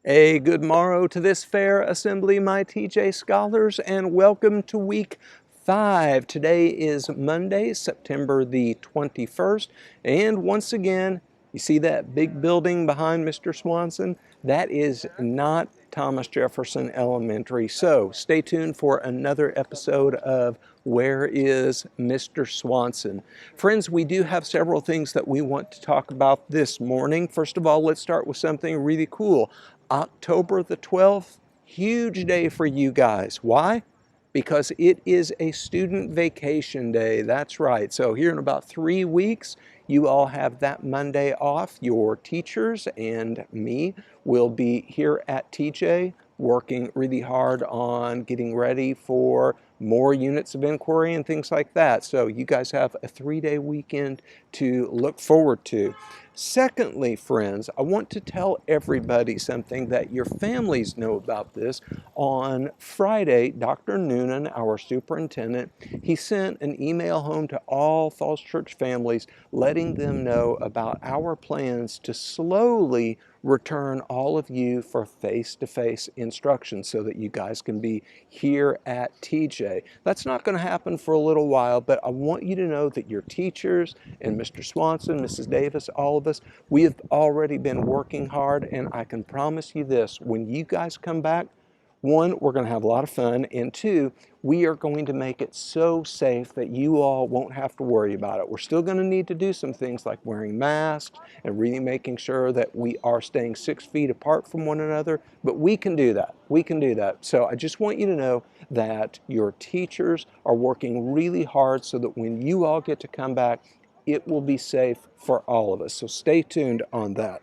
A good morrow to this fair assembly, my TJ scholars, and welcome to week 5. Today is Monday, September the 21st, and once again, you see that big building behind Mr. Swanson? That is not Thomas Jefferson Elementary. So stay tuned for another episode of Where is Mr. Swanson? Friends, we do have several things that we want to talk about this morning. First of all, let's start with something really cool. October the 12th, huge day for you guys. Why? Because it is a student vacation day. That's right. So here in about 3 weeks, you all have that Monday off. Your teachers and me will be here at TJ working really hard on getting ready for more units of inquiry and things like that. So you guys have a 3-day weekend to look forward to. Secondly, friends, I want to tell everybody something that your families know about this. On Friday, Dr. Noonan, our superintendent, he sent an email home to all Falls Church families letting them know about our plans to slowly return all of you for face-to-face instruction so that you guys can be here at TJ. That's not going to happen for a little while, but I want you to know that your teachers and Mr. Swanson, Mrs. Davis, all of us, we have already been working hard, and I can promise you this, when you guys come back, one, we're going to have a lot of fun, and two, we are going to make it so safe that you all won't have to worry about it. We're still going to need to do some things like wearing masks and really making sure that we are staying 6 feet apart from one another, but we can do that. We can do that. So I just want you to know that your teachers are working really hard so that when you all get to come back, it will be safe for all of us. So stay tuned on that.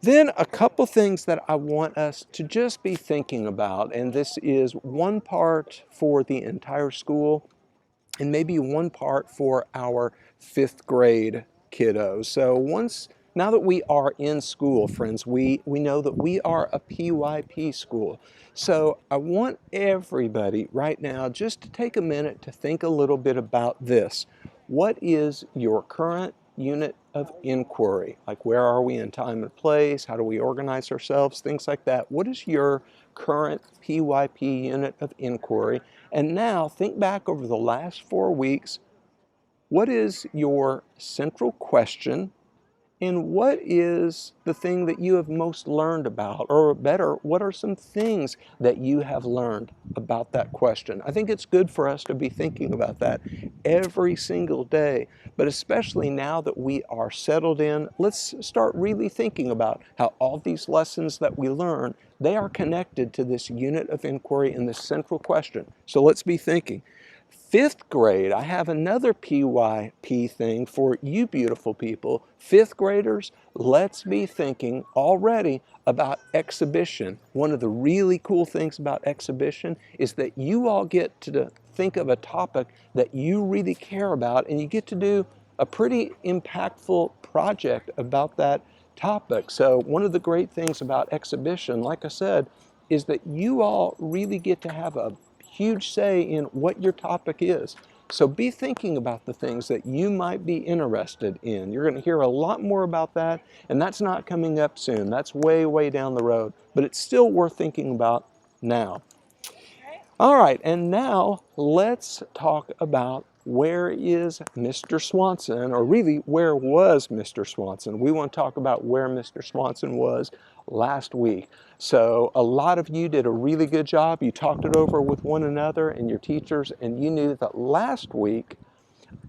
Then a couple things that I want us to just be thinking about, and this is one part for the entire school and maybe one part for our 5th grade kiddos. So now that we are in school, friends, we know that we are a PYP school. So I want everybody right now just to take a minute to think a little bit about this. What is your current unit of inquiry? Like, where are we in time and place? How do we organize ourselves? Things like that. What is your current PYP unit of inquiry? And now think back over the last 4 weeks. What is your central question? And what is the thing that you have most learned about? Or better, what are some things that you have learned about that question? I think it's good for us to be thinking about that every single day. But especially now that we are settled in, let's start really thinking about how all these lessons that we learn, they are connected to this unit of inquiry and this central question. So let's be thinking. 5th grade, I have another PYP thing for you beautiful people. 5th graders, let's be thinking already about exhibition. One of the really cool things about exhibition is that you all get to think of a topic that you really care about, and you get to do a pretty impactful project about that topic. So one of the great things about exhibition, like I said, is that you all really get to have a huge say in what your topic is. So be thinking about the things that you might be interested in. You're going to hear a lot more about that, and that's not coming up soon. That's way, way down the road, but it's still worth thinking about now. All right, and now let's talk about where is Mr. Swanson, or really, where was Mr. Swanson? We want to talk about where Mr. Swanson was last week. So a lot of you did a really good job. You talked it over with one another and your teachers, and you knew that last week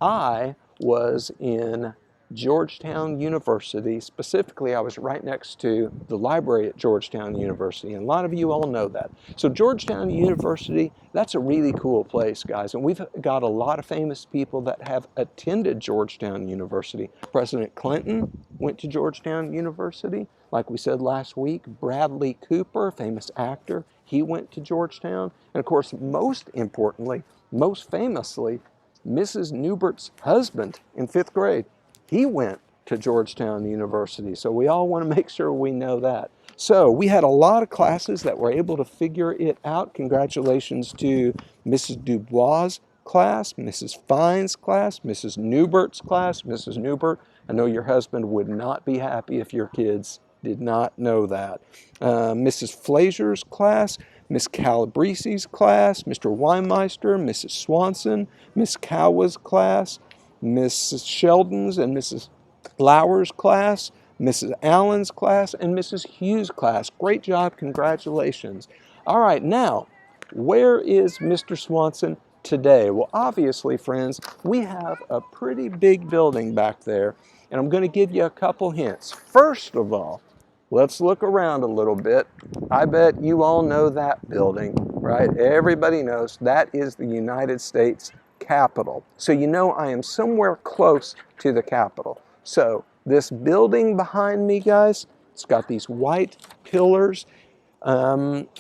I was in Georgetown University. Specifically, I was right next to the library at Georgetown University, and a lot of you all know that. So Georgetown University, that's a really cool place, guys, and we've got a lot of famous people that have attended Georgetown University. President Clinton went to Georgetown University. Like we said last week, Bradley Cooper, famous actor, he went to Georgetown. And of course, most importantly, most famously, Mrs. Newbert's husband in 5th grade, he went to Georgetown University. So we all want to make sure we know that. So we had a lot of classes that were able to figure it out. Congratulations to Mrs. Dubois' class, Mrs. Fine's class, Mrs. Newbert's class. Mrs. Newbert, I know your husband would not be happy if your kids Did not know that. Mrs. Flazier's class, Miss Calabresi's class, Mr. Weinmeister, Mrs. Swanson, Miss Cowa's class, Mrs. Sheldon's and Mrs. Lauer's class, Mrs. Allen's class, and Mrs. Hughes' class. Great job, congratulations. All right, now, where is Mr. Swanson today? Well, obviously, friends, we have a pretty big building back there, and I'm going to give you a couple hints. First of all, let's look around a little bit. I bet you all know that building, right? Everybody knows that is the United States Capitol. So you know I am somewhere close to the Capitol. So this building behind me, guys, it's got these white pillars.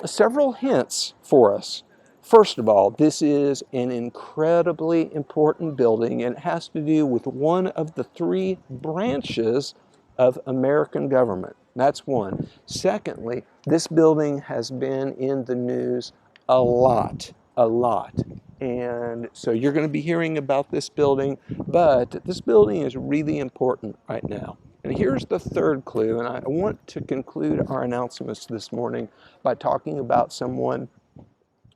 Several hints for us. First of all, this is an incredibly important building, and it has to do with one of the three branches of American government. That's one. Secondly, this building has been in the news a lot. And so you're going to be hearing about this building, but this building is really important right now. And here's the third clue, and I want to conclude our announcements this morning by talking about someone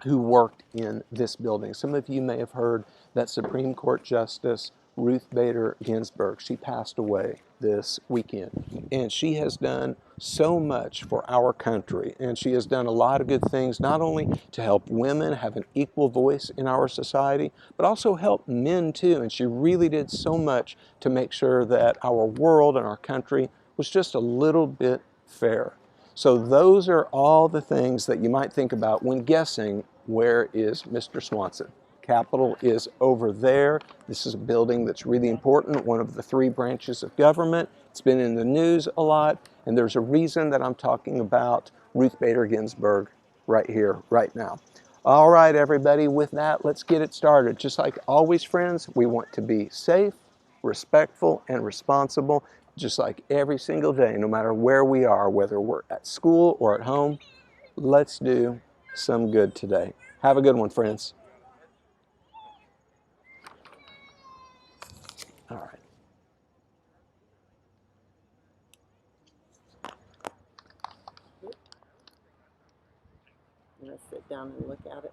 who worked in this building. Some of you may have heard that Supreme Court Justice Ruth Bader Ginsburg, she passed away this weekend, and she has done so much for our country, and she has done a lot of good things, not only to help women have an equal voice in our society, but also help men too, and she really did so much to make sure that our world and our country was just a little bit fair. So those are all the things that you might think about when guessing where is Mr. Swanson. Capitol is over there. This is a building that's really important, one of the three branches of government. It's been in the news a lot, and there's a reason that I'm talking about Ruth Bader Ginsburg right here, right now. All right, everybody, with that, let's get it started. Just like always, friends, we want to be safe, respectful, and responsible, just like every single day, no matter where we are, whether we're at school or at home. Let's do some good today. Have a good one, friends. All right. I'm going to sit down and look at it.